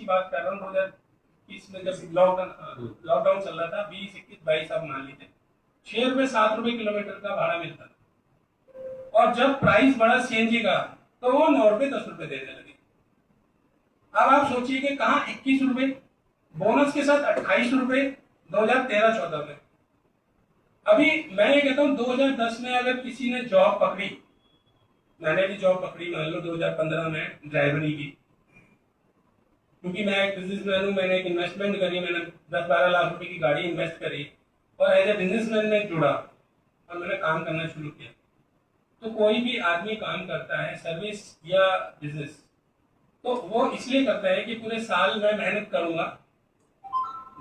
की बात कर रहा हूँ, 2021 में जब लॉकडाउन चल रहा था, 20, 21, 22 आप मान लीजिए, 6 रुपए 7 रुपए किलोमीटर का भाड़ा मिलता था। और जब प्राइस बढ़ा सीएनजी का तो वो 9 रुपए 10 रुपए देने लगे। अब आप सोचिए कि कहाँ 21 रुपए बोनस के साथ 28 रुपए 2013-14 में। अभी मैं ये कहता हूँ 2010 में अगर किसी ने जॉब पकड़ी, मैंने भी जॉब पकड़ी मान लो 2015 में ड्राइवरी की, क्योंकि मैं एक बिजनेसमैन हूँ, मैंने एक इन्वेस्टमेंट करी, मैंने 10-12 लाख रुपए की गाड़ी इन्वेस्ट करी और एज ए बिजनेसमैन में जुड़ा और मैंने काम करना शुरू किया। तो कोई भी आदमी काम करता है सर्विस या बिजनेस, तो वो इसलिए करता है कि पूरे साल मैं मेहनत करूंगा,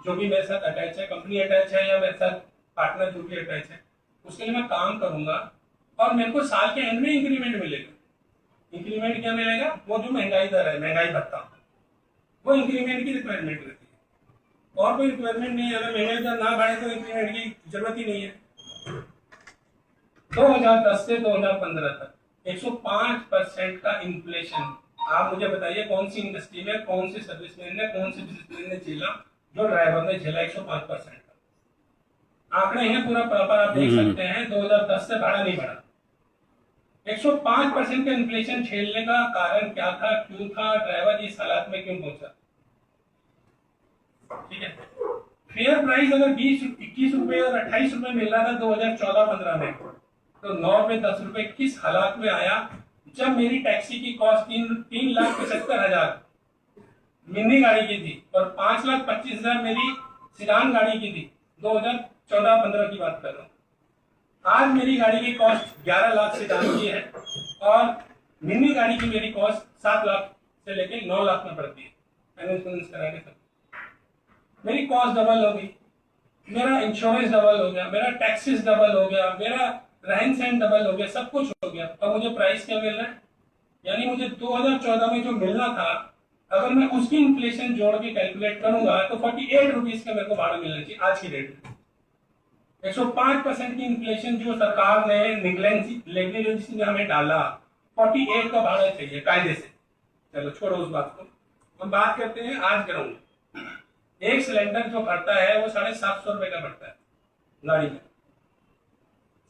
जो भी मेरे साथ अटैच है, कंपनी अटैच है या मेरे साथ पार्टनर जो भी अटैच है, उसके लिए मैं काम करूंगा और मेरे को साल के एंड में इंक्रीमेंट मिलेगा। इंक्रीमेंट क्या मिलेगा? वो जो महंगाई दर है, महंगाई भत्ता, वो इंक्रीमेंट की रिक्वायरमेंट रहती है और कोई रिक्वायरमेंट नहीं है। अगर महंगाई दर ना बढ़े तो इंक्रीमेंट की जरूरत ही नहीं है। 2010 से 2015 तक 105% का इन्फ्लेशन। आप मुझे बताइए कौन सी इंडस्ट्री में, कौन सी सर्विसमैन ने, कौन सी बिजनेसमैन ने झेला जो ड्राइवर ने झेला 105% का। आंकड़े हैं पूरा प्रॉपर, आप देख सकते हैं। 2010 से भाड़ा नहीं बढ़ा। 105% का इन्फ्लेशन झेलने का कारण क्या था, क्यों था, ड्राइवर इस हालात में क्यों पहुंचा? ठीक है, फेयर प्राइस अगर 20, 21 रुपए और 28 रुपए मिल रहा था 2014-15 में, तो 9 रुपए 10 रुपए किस हालात में आया जब मेरी टैक्सी की कॉस्ट 3,75,000 मिनी गाड़ी की थी और 5,25,000 मेरी सिडान गाड़ी की थी। 2014-15 की बात कर रहा हूँ। आज मेरी गाड़ी की कॉस्ट 11 लाख सिडान की है और मिनी गाड़ी की मेरी कॉस्ट 7 लाख से लेकर 9 लाख में पड़ती है इंश्योरेंस करा के। सब मेरी कॉस्ट डबल होगी, मेरा इंश्योरेंस डबल हो गया, मेरा टैक्सेस डबल हो गया, मेरा रहन सहन डबल हो गया, सब कुछ हो गया। और मुझे प्राइस क्या मिल रहा है? यानी मुझे 2014 में जो मिलना था, अगर मैं उसकी इन्फ्लेशन जोड़ के कैलकुलेट करूंगा तो 48 रुपीज का मेरे को भाड़ा मिलना चाहिए आज की डेट में। 105% की इन्फ्लेशन जो सरकार ने नेग्लिजेंसी में हमें डाला, 48 का भाड़ा चाहिए कायदे से। चलो छोड़ो उस बात को, हम बात करते हैं आज ग्राउंड। एक सिलेंडर जो भरता है वो 750 रुपए का भरता है गाड़ी में।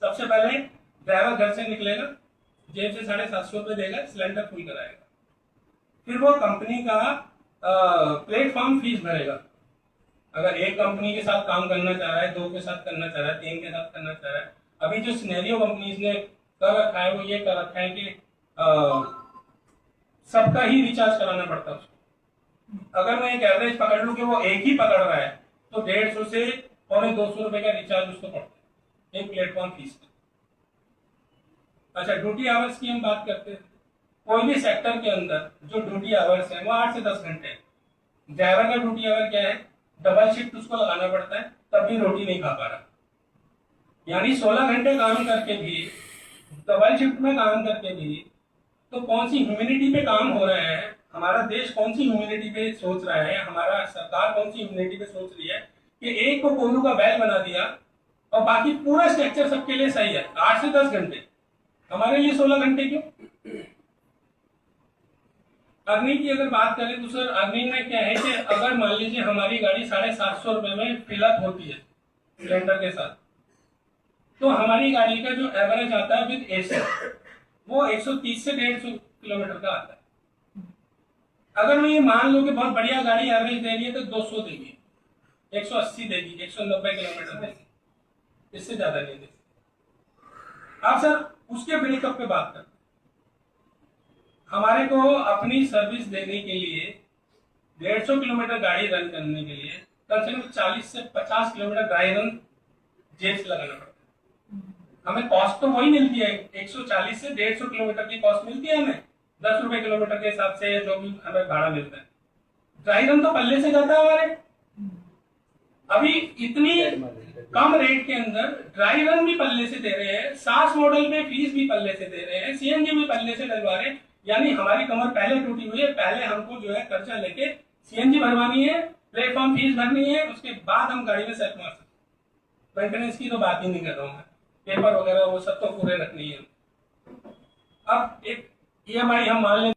सबसे पहले ड्राइवर घर से निकलेगा, जेब से 750 रुपए देगा, सिलेंडर फुल कराएगा, फिर वो कंपनी का प्लेटफॉर्म फीस भरेगा। अगर एक कंपनी के साथ काम करना चाह रहा है, 2 के साथ करना चाह रहा है, 3 के साथ करना चाह रहा है, अभी जो सिनेरियो कंपनीज ने कर रखा है वो ये कर रखा है कि सबका ही रिचार्ज कराना पड़ता है उसको। अगर मैं एक एवरेज पकड़ लूं कि वो एक ही पकड़ रहा है तो 150 से 200 रुपए का रिचार्ज उसको पड़ता है एक प्लेटफॉर्म फीस का। अच्छा, ड्यूटी आवर्स की हम बात करते हैं। कोई भी सेक्टर के अंदर जो ड्यूटी आवर्स है वो 8 से 10 घंटे है। ड्राइवर का ड्यूटी आवर क्या है? डबल शिफ्ट उसको लगाना पड़ता है, तब भी रोटी नहीं खा पा रहा। यानी 16 घंटे काम करके भी, डबल शिफ्ट में काम करके भी, तो कौन सी ह्यूमैनिटी पे काम हो रहा है? हमारा देश कौन सी ह्यूमैनिटी पे सोच रहा है? हमारा सरकार कौन सी ह्यूमैनिटी पे सोच रही है कि एक को कोल्हू का बैल बना दिया और बाकी पूरा स्ट्रक्चर सबके लिए सही है, 8 से 10 घंटे, हमारे लिए 16 घंटे क्यों? अर्निंग की अगर बात करें तो सर अर्निंग में क्या है कि अगर मान लीजिए हमारी गाड़ी 750 रुपए में फिलअप होती है सिलेंडर के साथ, तो हमारी गाड़ी का जो एवरेज आता है विद एसी वो 130 से 150 किलोमीटर का आता है। अगर मैं ये मान लूं कि बहुत बढ़िया गाड़ी एवरेज दे रही है तो 200 देगी, 180 देगी, 190 किलोमीटर देगी, इससे ज्यादा नहीं देगी। अब सर उसके ब्रेकअप पे बात करते, हमारे को अपनी सर्विस देने के लिए 150 किलोमीटर गाड़ी रन करने के लिए कम से कम 40 से 50 किलोमीटर ड्राई रन जेब से लगाना पड़ता है। हमें कॉस्ट तो वही मिलती है, 140 से 150 किलोमीटर की कॉस्ट मिलती है हमें 10 रुपए किलोमीटर के हिसाब से, जो भी हमें भाड़ा मिलता है। ड्राई रन तो पल्ले से जाता है हमारे। अभी इतनी कम रेट के अंदर ड्राई रन भी पल्ले से दे रहे हैं, 7 मॉडल में फीस भी पल्ले से दे रहे हैं, सीएनजी भी पल्ले से डलवा रहे हैं। यानी हमारी कमर पहले टूटी हुई है, पहले हमको जो है कर्जा लेके सीएनजी भरवानी है, प्लेटफॉर्म फीस भरनी है, उसके बाद हम गाड़ी में सेट मार सकते। मेंटेनेंस की तो बात ही नहीं कर रहा हूँ मैं, पेपर वगैरह वो सब तो पूरे रखनी है। अब एक ईएमआई हम मान लें